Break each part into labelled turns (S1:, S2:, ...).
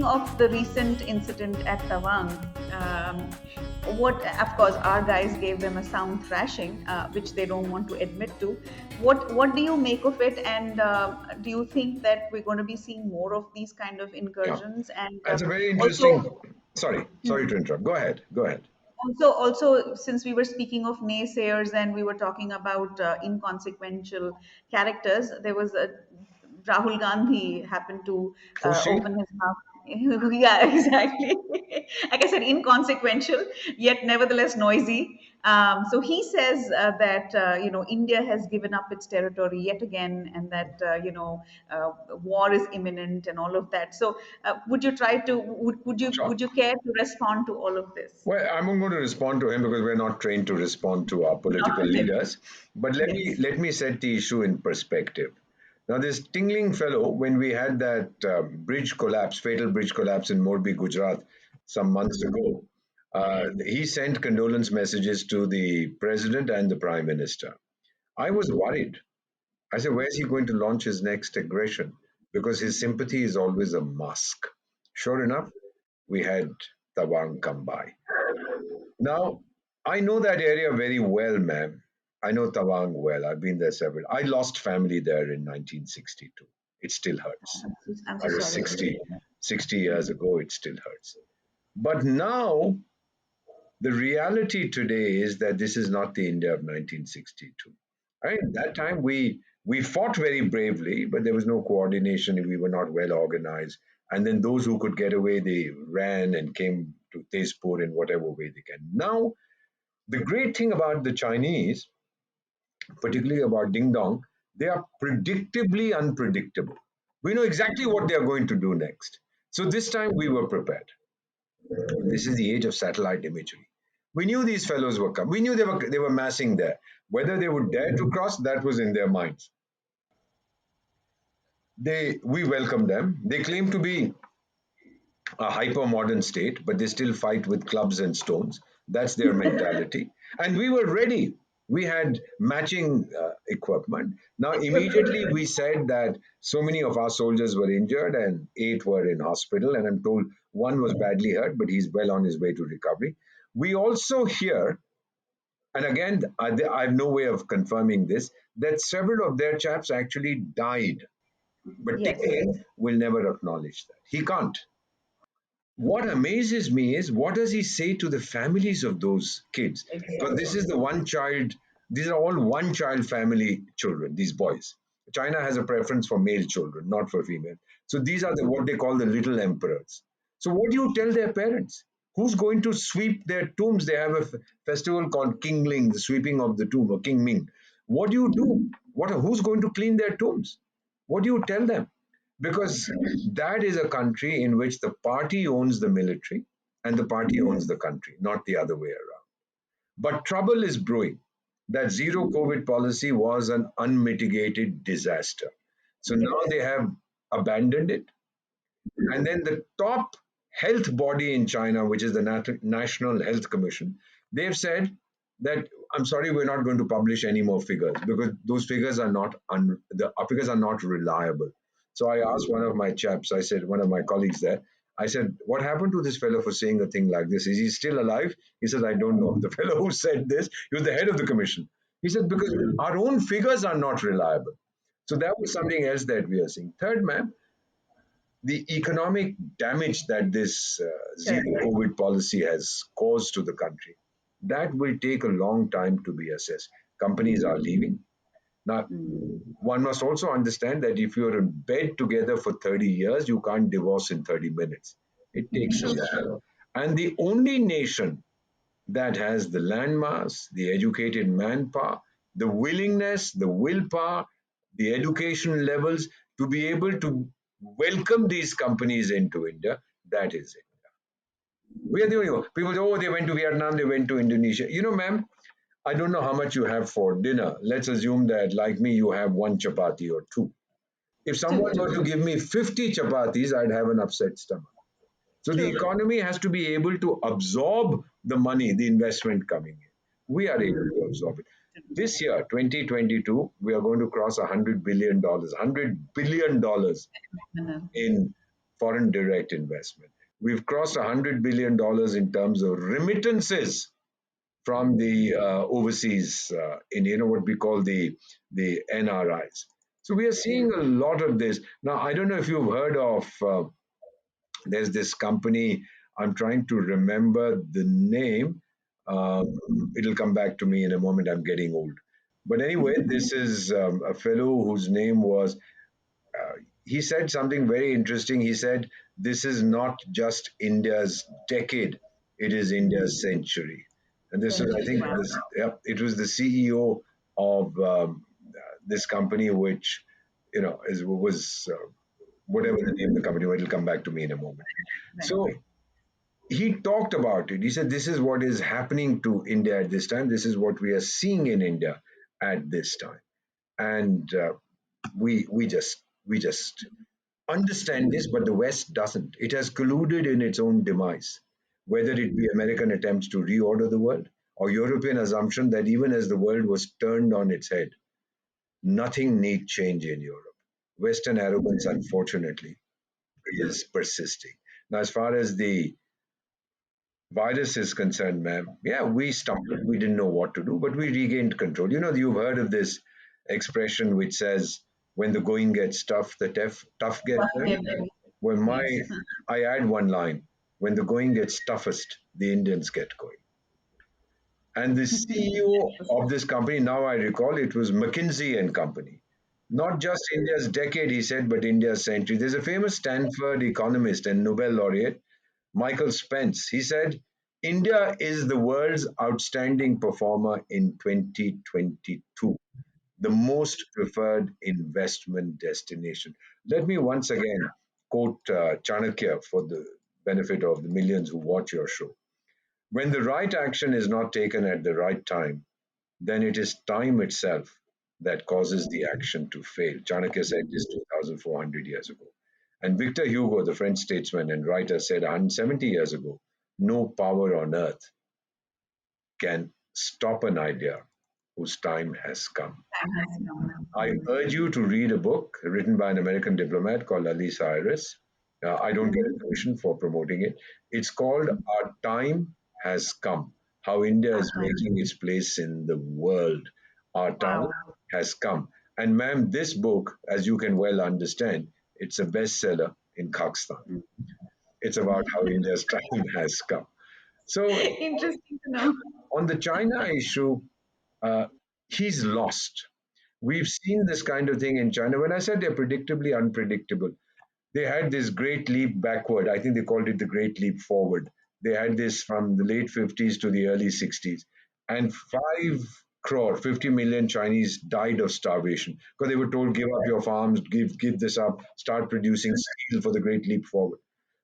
S1: speaking of the recent incident at Tawang, of course, our guys gave them a sound thrashing, which they don't want to admit to. What do you make of it, and do you think that we're going to be seeing more of these kind of
S2: Yeah,
S1: incursions? And
S2: that's a very interesting.
S1: also,
S2: Sorry to interrupt. Go ahead. Go ahead.
S1: also, since we were speaking of naysayers and we were talking about inconsequential characters, there was a Rahul Gandhi happened to
S2: Who's she?
S1: open his mouth. Yeah, exactly. Like I said, inconsequential, yet nevertheless noisy. So he says that India has given up its territory yet again, and that war is imminent and all of that. So
S2: Sure.
S1: would you care to respond to all of this?
S2: Well, I'm not going to respond to him because we're not trained to respond to our political leaders. But
S1: Yes.
S2: let me set the issue in perspective. Now, this tingling fellow, when we had that bridge collapse, fatal bridge collapse in Morbi, Gujarat, some months ago, he sent condolence messages to the president and the prime minister. I was worried. I said, where's he going to launch his next aggression? Because his sympathy is always a mask. Sure enough, we had Tawang come by. Now, I know that area very well, ma'am. I know Tawang well. I've been there several. I lost family there in 1962. It still hurts.
S1: I'm so
S2: I was
S1: sorry to hear
S2: 60 years ago. It still hurts. But now, the reality today is that this is not the India of 1962. Right? That time we fought very bravely, but there was no coordination. We were not well organized. And then those who could get away, they ran and came to Tezpur in whatever way they can. Now, the great thing about the Chinese, particularly about Ding Dong, they are predictably unpredictable. We know exactly what they are going to do next. So this time we were prepared. This is the age of satellite imagery. We knew these fellows were coming. We knew they were massing there. Whether they would dare to cross, that was in their minds. We welcomed them. They claim to be a hyper modern state, but they still fight with clubs and stones. That's their mentality. And we were ready. We had matching equipment. Now, immediately we said that so many of our soldiers were injured and 8 were in hospital. And I'm told one was badly hurt, but he's well on his way to recovery. We also hear, and again, I have no way of confirming this, that several of their chaps actually died. But
S1: yes.
S2: Ding will never acknowledge that. He can't. What amazes me is what does he say to the families of those kids? Because this is the one child, these are all one child family children, these boys. China has a preference for male children, not for female. So these are what they call the little emperors. So what do you tell their parents? Who's going to sweep their tombs? They have a festival called King Ling, the sweeping of the tomb, or King Ming. What do you do? Who's going to clean their tombs? What do you tell them? Because that is a country in which the party owns the military and the party owns the country, not the other way around. But trouble is brewing. That zero COVID policy was an unmitigated disaster. So now they have abandoned it. And then the top health body in China, which is the National Health Commission, they've said that I'm sorry, we're not going to publish any more figures because those figures are not the figures are not reliable. So I asked one of my chaps, I said, one of my colleagues there, I said, what happened to this fellow for saying a thing like this? Is he still alive? He said, I don't know. The fellow who said this, he was the head of the commission. He said, because our own figures are not reliable. So that was something else that we are seeing. Third, ma'am, the economic damage that this zero
S1: Correct.
S2: COVID policy has caused to the country, that will take a long time to be assessed. Companies are leaving. Now, one must also understand that if you're in bed together for 30 years, you can't divorce in 30 minutes. It takes some time. And the only nation that has the landmass, the educated manpower, the willingness, the willpower, the education levels to be able to welcome these companies into India, that is it. We are the only one. People say, oh, they went to Vietnam, they went to Indonesia. You know, ma'am, I don't know how much you have for dinner. Let's assume that, like me, you have one chapati or two. If someone were to give me 50 chapatis, I'd have an upset stomach. So the
S1: True.
S2: economy has to be able to absorb the money, the investment coming in. We are able to absorb it. This year, 2022, we are going to cross $100 billion, $100 billion
S1: Mhm.
S2: in foreign direct investment. We've crossed $100 billion in terms of remittances from the overseas, in what we call the NRIs. So we are seeing a lot of this now. I don't know if you've heard of. There's this company. I'm trying to remember the name. Um, it'll come back to me in a moment. I'm getting old. But anyway, this is a fellow whose name was. He said something very interesting. He said, "This is not just India's decade; it is India's century." And this is, I
S1: Century.
S2: think,
S1: Wow.
S2: this. Yep, it was the CEO of this company, which is was whatever the name of the company. It'll come back to me in a moment.
S1: Right.
S2: So he talked about it. He said, "This is what is happening to India at this time. This is what we are seeing in India at this time." And we just understand this, but the West doesn't. It has colluded in its own demise, whether it be American attempts to reorder the world or European assumption that even as the world was turned on its head, nothing need change in Europe. Western arrogance, unfortunately, is persisting. Now, as far as the virus is concerned, ma'am, yeah, we stumbled. We didn't know what to do, but we regained control. You've heard of this expression which says, when the going gets tough, the tough get
S1: Must
S2: going.
S1: get ready.
S2: When
S1: Yes.
S2: I add one line, when the going gets toughest, the Indians get going. And the CEO of this company, now I recall, it was McKinsey and Company. Not just India's decade, he said, but India's century. There's a famous Stanford economist and Nobel laureate, Michael Spence. He said, India is the world's outstanding performer in 2022, the most preferred investment destination. Let me once again quote Chanakya for the benefit of the millions who watch your show. When the right action is not taken at the right time, then it is time itself that causes the action to fail. Chanakya said this 2,400 years ago. And Victor Hugo, the French statesman and writer, said 170 years ago, no power on earth can stop an idea whose time has come.
S1: Time has come.
S2: I urge you to read a book written by an American diplomat called Ali Cyrus. I don't get a commission for promoting it. It's called Our Time Has Come, How India is Making Its Place in the World. Our time
S1: Wow.
S2: has come. And ma'am, this book, as you can well understand, it's a bestseller in Kazakhstan. It's about how India's time has come. So
S1: Interesting to know.
S2: on the China issue, uh, he's lost. We've seen this kind of thing in China. When I said they're predictably unpredictable, they had this great leap backward. I think they called it the great leap forward. They had this from the late 50s to the early 60s. And 5 crore, 50 million Chinese died of starvation because they were told, give up your farms, give this up, start producing steel for the great leap forward.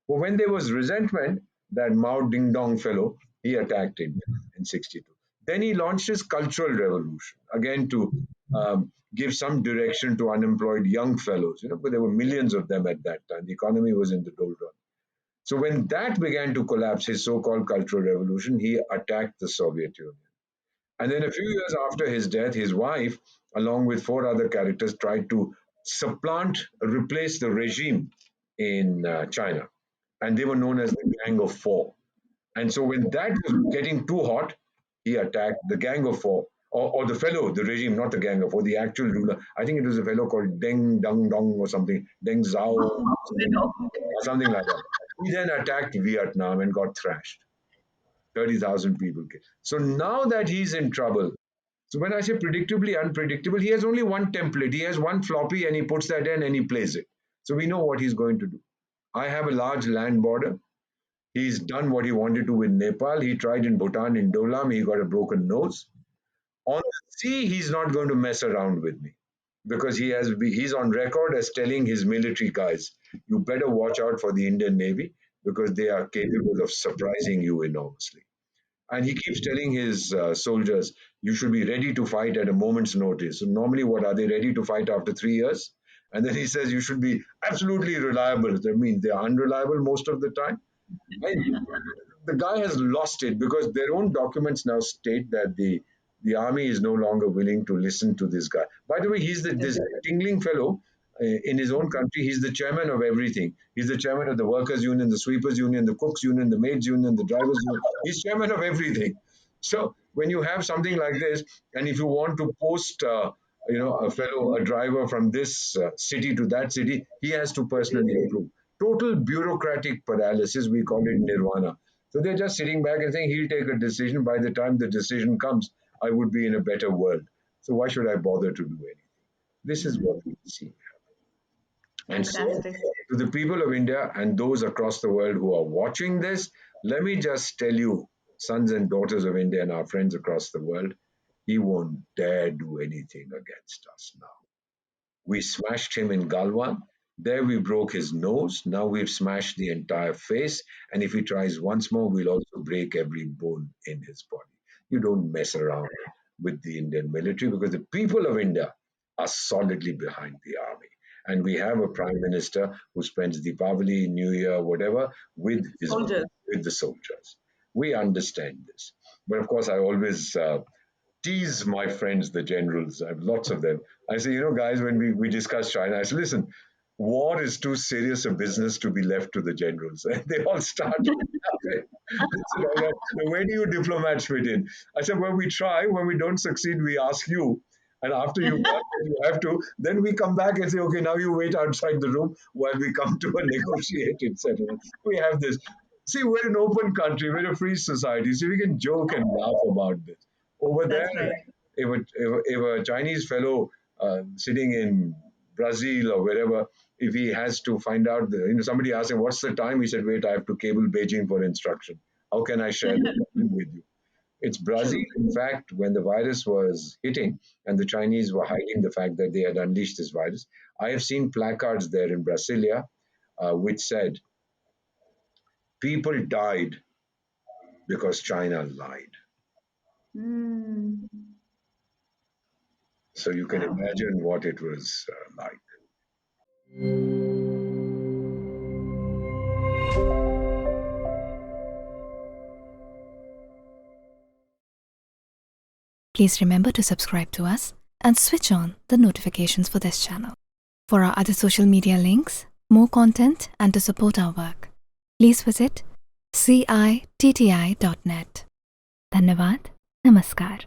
S2: But when there was resentment, that Mao Ding Dong fellow, he attacked India in 62. Then he launched his cultural revolution, again to give some direction to unemployed young fellows, but there were millions of them at that time. The economy was in the doldrums. So when that began to collapse, his so-called cultural revolution, he attacked the Soviet Union. And then a few years after his death, his wife, along with 4 other characters, tried to replace the regime in China. And they were known as the Gang of Four. And so when that was getting too hot, he attacked the Gang of Four, or the fellow, the regime, not the Gang of Four, the actual ruler. I think it was a fellow called Deng Dang Dong or something, Deng Zhao,
S1: No.
S2: or something like that. He then attacked Vietnam and got thrashed. 30,000 people killed. So now that he's in trouble, so when I say predictably unpredictable, he has only one template. He has one floppy and he puts that in and he plays it. So we know what he's going to do. I have a large land border. He's done what he wanted to with Nepal. He tried in Bhutan, in Dolam. He got a broken nose. On the sea, he's not going to mess around with me because he's on record as telling his military guys, you better watch out for the Indian Navy because they are capable of surprising you enormously. And he keeps telling his soldiers, you should be ready to fight at a moment's notice. So normally, what are they ready to fight after 3 years? And then he says, you should be absolutely reliable. That means they are unreliable most of the time. And the guy has lost it because their own documents now state that the army is no longer willing to listen to this guy. By the way, he's this tingling fellow. in his own country, he's the chairman of everything. He's the chairman of the workers' union, the sweepers' union, the cooks' union, the maids' union, the drivers' union. He's chairman of everything. So when you have something like this, and if you want to post, a driver from this city to that city, he has to personally approve. Total bureaucratic paralysis, we call it nirvana. So they're just sitting back and saying he'll take a decision. By the time the decision comes, I would be in a better world. So why should I bother to do anything? This is what we see. And so,
S1: Fantastic.
S2: to the people of India and those across the world who are watching this, let me just tell you, sons and daughters of India and our friends across the world, he won't dare do anything against us now. We smashed him in Galwan. There we broke his nose. Now we've smashed the entire face. And if he tries once more, we'll also break every bone in his body. You don't mess around with the Indian military because the people of India are solidly behind the army. And we have a prime minister who spends Deepavali, New Year, whatever,
S1: Soldiers.
S2: with the soldiers. We understand this. But of course, I always tease my friends, the generals. I have lots of them. I say, guys, when we discuss China, I say, listen, war is too serious a business to be left to the generals. And they all start. Where do you diplomats fit in? I said, well, we try. When we don't succeed, we ask you. And after you have to, then we come back and say, okay, now you wait outside the room while we come to a negotiated settlement. We have this. See, we're an open country, we're a free society, so we can joke and laugh about this. Over there,
S1: That's right.
S2: if a Chinese fellow sitting in Brazil or wherever, if he has to find out, somebody asked him, what's the time? He said, wait, I have to cable Beijing for instruction. How can I share the time with you? It's Brazil,
S1: True.
S2: in fact, when the virus was hitting and the Chinese were hiding the fact that they had unleashed this virus. I have seen placards there in Brasilia which said, people died because China lied.
S1: Mm.
S2: So you can
S1: Wow.
S2: imagine what it was like.
S3: Please remember to subscribe to us and switch on the notifications for this channel. For our other social media links, more content, and to support our work, please visit citti.net. Dhanyavad. Namaskar.